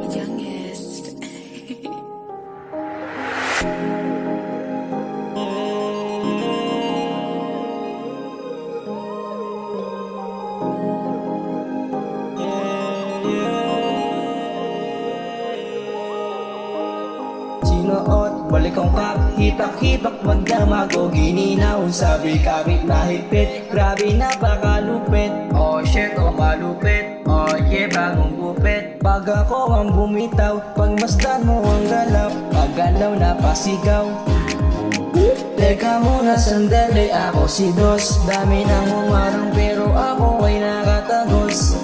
Youngest. Sinuot, balik ang kap, hipak-hipak, magdamago, gininaw. Sabi kapit na higpit, grabe napakalupit. Oh shit, oh malupit, oh yeah, bagong gupit. Pag ako ang bumitaw, pagmasdan mo ang galaw, paggalaw na pasigaw. Teka muna sandali, ako si Dos. Dami nang umarang pero ako ay nakatagos.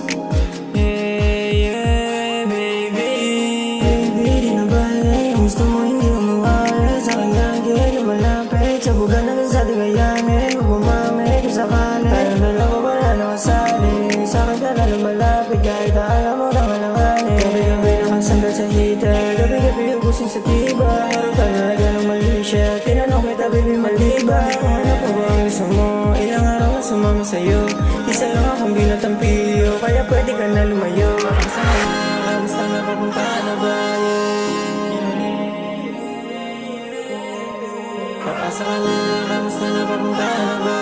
Gusto mo hindi mo mawala sa akin lagi lumalapit sa buga na sa tigayanin. Huwag bumamit kung sakali parang dala ko wala nakasali sa akin ka na lumalapit kahit alam mo lang alanganin. Gabi-gabi nakasanggal sa heater, gabi-gabi ubusin sa tiba. Harap ka nalaga ng mali siya, tinanong kita baby maliba. Kung ano pa ba ang gusto mo, ilang araw na sumama sa'yo. Isa lang akong binatampilyo, kaya pwede ka na lumayo. Kamusta ka na, kamusta na papunta na ba? Asa ka na, kamusta na papunta na ba?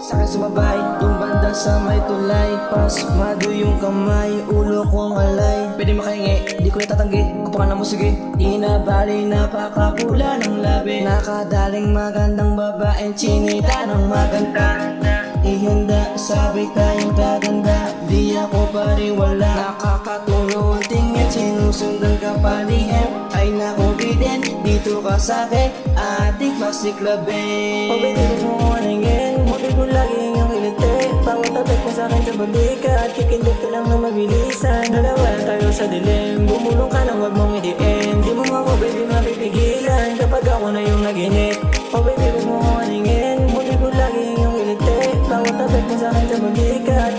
Sa'kin sumabay, yung banda sa may tulay. Pasmado yung kamay, ulo kong alay. Pwede makahingi, di ko itatanggi. Kupakan mo sige, di na bali, napakapula ng labi. Nakadaling magandang babaeng chinita ng maganda. Ihanda, sabi tayong gaganda. Di ako pariwala, nakakatulong ang tingin. Sinusundan ka pa ni M, ay nakubidin. Dito ka sa'kin, ating pasiklabin. Pabigil mo maningin, huwag ko laging yung kiliti. Bawat tapit mo sa'kin sa balikat, kikindot ka lang na mabilisan. Dalawa tayo sa dilim, bumulong ka lang wag mong idiin. Di mo ako baby mapipigilan, kapag ako na yung naginip. Pabigil mo maningin, huwag ko laging yung kiliti. Bawat tapit mo sa'kin sa balikat,